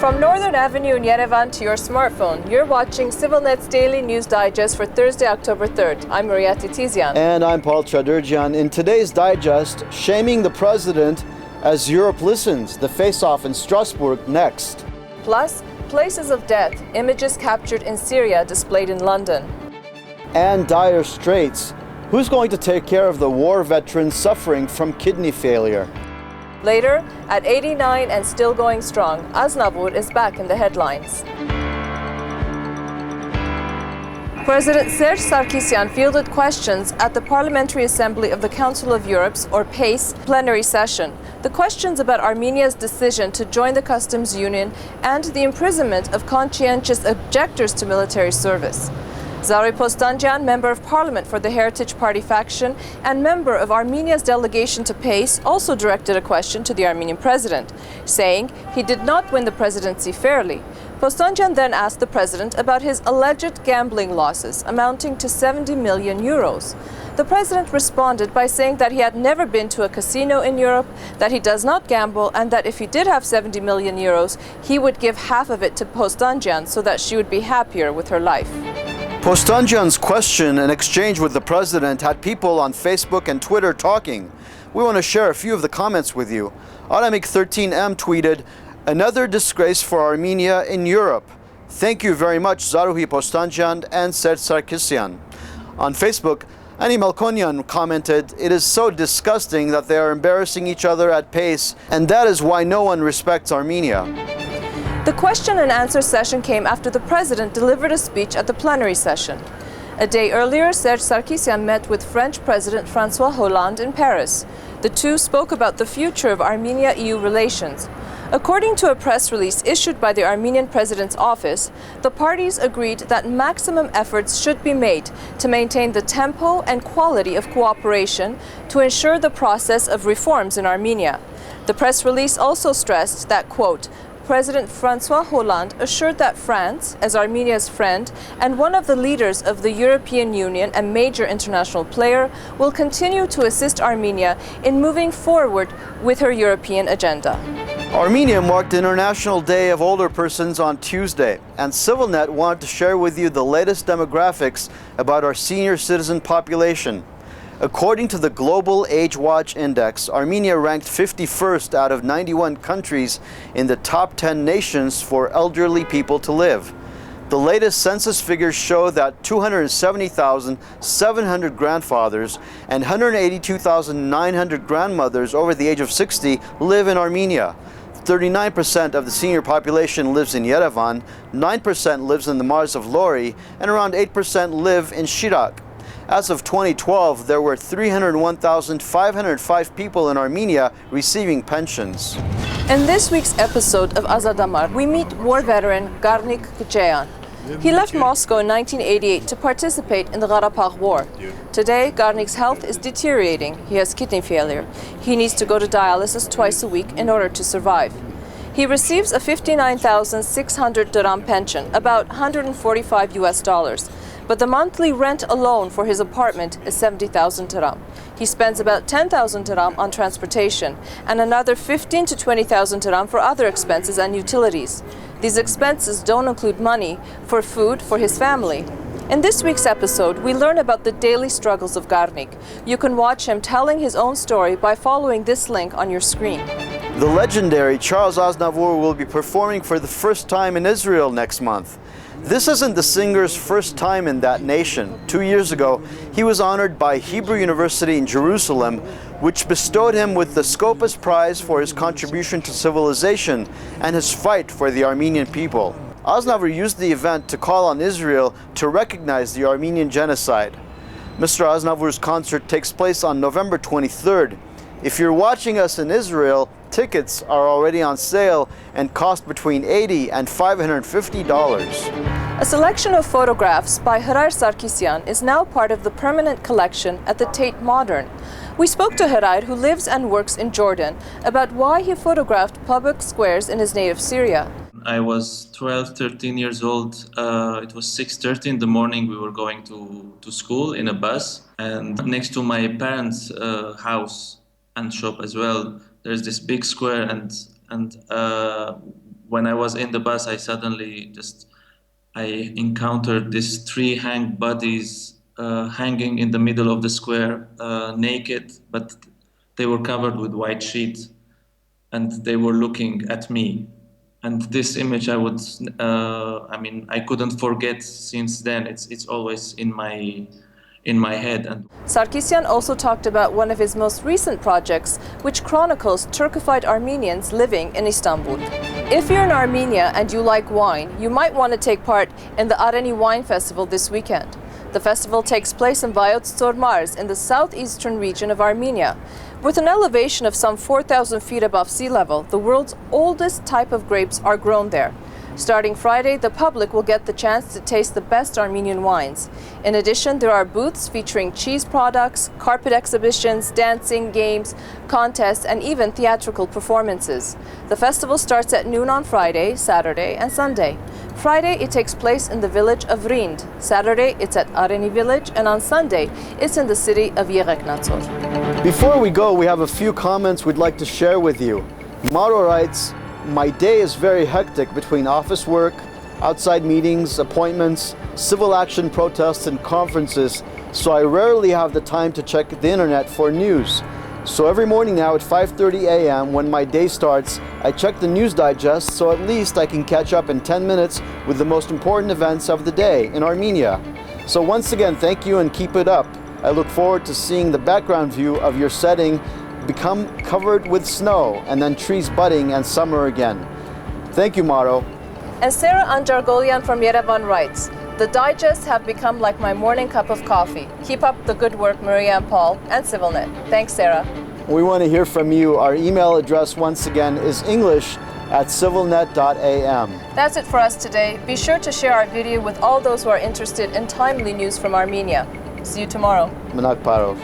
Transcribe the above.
From Northern Avenue in Yerevan to your smartphone, you're watching CivilNet's Daily News Digest for Thursday, October 3rd. I'm Maria Titizian. And I'm Paul Chaderjian. In today's digest, shaming the president as Europe listens, the face-off in Strasbourg next. Plus, places of death, images captured in Syria displayed in London. And dire straits. Who's going to take care of the war veterans suffering from kidney failure? Later, at 89 and still going strong, Aznavour is back in the headlines. President Sarkisian fielded questions at the Parliamentary Assembly of the Council of Europe's, or PACE, plenary session. The questions about Armenia's decision to join the customs union and the imprisonment of conscientious objectors to military service. Zari Postanjan, Member of Parliament for the Heritage Party faction and member of Armenia's delegation to PACE, also directed a question to the Armenian president, saying he did not win the presidency fairly. Postanjan then asked the president about his alleged gambling losses amounting to 70 million euros. The president responded by saying that he had never been to a casino in Europe, that he does not gamble, and that if he did have 70 million euros, he would give half of it to Postanjan so that she would be happier with her life. Postanjan's question and exchange with the president had people on Facebook and Twitter talking. We want to share a few of the comments with you. Aramik13M tweeted, "Another disgrace for Armenia in Europe. Thank you very much, Zaruhi Postanjan and Serj Sarkisian." On Facebook, Ani Melkonyan commented, "It is so disgusting that they are embarrassing each other at PACE, and that is why no one respects Armenia." The question and answer session came after the president delivered a speech at the plenary session. A day earlier, Serj Sarkisian met with French President François Hollande in Paris. The two spoke about the future of Armenia-EU relations. According to a press release issued by the Armenian president's office, the parties agreed that maximum efforts should be made to maintain the tempo and quality of cooperation to ensure the process of reforms in Armenia. The press release also stressed that, quote, President François Hollande assured that France, as Armenia's friend and one of the leaders of the European Union, a major international player, will continue to assist Armenia in moving forward with her European agenda. Armenia marked International Day of Older Persons on Tuesday, and CivilNet wanted to share with you the latest demographics about our senior citizen population. According to the Global Age Watch Index, Armenia ranked 51st out of 91 countries in the top 10 nations for elderly people to live. The latest census figures show that 270,700 grandfathers and 182,900 grandmothers over the age of 60 live in Armenia. 39% of the senior population lives in Yerevan, 9% lives in the Mars of Lori, and around 8% live in Shirak. As of 2012, there were 301,505 people in Armenia receiving pensions. In this week's episode of Azadamar, we meet war veteran Garnik Kchayan. He left Moscow in 1988 to participate in the Karabakh War. Today, Garnik's health is deteriorating. He has kidney failure. He needs to go to dialysis twice a week in order to survive. He receives a 59,600 dirham pension, about $145 US. But the monthly rent alone for his apartment is 70,000 dirham. He spends about 10,000 dirham on transportation and another 15 to 20,000 dirham for other expenses and utilities. These expenses don't include money for food for his family. In this week's episode, we learn about the daily struggles of Garnik. You can watch him telling his own story by following this link on your screen. The legendary Charles Aznavour will be performing for the first time in Israel next month. This isn't the singer's first time in that nation. 2 years ago, he was honored by Hebrew University in Jerusalem, which bestowed him with the Scopus Prize for his contribution to civilization and his fight for the Armenian people. Aznavour used the event to call on Israel to recognize the Armenian genocide. Mr. Aznavour's concert takes place on November 23rd. If you're watching us in Israel, tickets are already on sale and cost between $80 and $550. A selection of photographs by Hrar Sarkisian is now part of the permanent collection at the Tate Modern. We spoke to Hrar, who lives and works in Jordan, about why he photographed public squares in his native Syria. I was 12, 13 years old. It was 6:30 in the morning. We were going to school in a bus. And next to my parents' house and shop as well, there's this big square. And when I was in the bus, I encountered these three hanged bodies hanging in the middle of the square, naked, but they were covered with white sheets, and they were looking at me. And this image I couldn't forget since then. It's always in my head. And Sarkisyan also talked about one of his most recent projects, which chronicles Turkified Armenians living in Istanbul. If you're in Armenia and you like wine, you might want to take part in the Areni Wine Festival this weekend. The festival takes place in Vayotz Mars in the southeastern region of Armenia. With an elevation of some 4,000 feet above sea level, the world's oldest type of grapes are grown there. Starting Friday, the public will get the chance to taste the best Armenian wines. In addition, there are booths featuring cheese products, carpet exhibitions, dancing, games, contests, and even theatrical performances. The festival starts at noon on Friday, Saturday, and Sunday. Friday, it takes place in the village of Rind. Saturday, it's at Areni village, and on Sunday, it's in the city of Yereknatsor. Before we go, we have a few comments we'd like to share with you. Maro writes, "My day is very hectic between office work, outside meetings, appointments, civil action protests, and conferences, so I rarely have the time to check the internet for news. So every morning now at 5:30 a.m. when my day starts, I check the news digest so at least I can catch up in 10 minutes with the most important events of the day in Armenia. So once again, thank you and keep it up. I look forward to seeing the background view of your setting become covered with snow and then trees budding and summer again." Thank you, Maro. And Sarah Anjargolian from Yerevan writes, "The digests have become like my morning cup of coffee. Keep up the good work, Maria and Paul, and CivilNet." Thanks, Sarah. We want to hear from you. Our email address once again is english@civilnet.am. That's it for us today. Be sure to share our video with all those who are interested in timely news from Armenia. See you tomorrow. Minak Parov.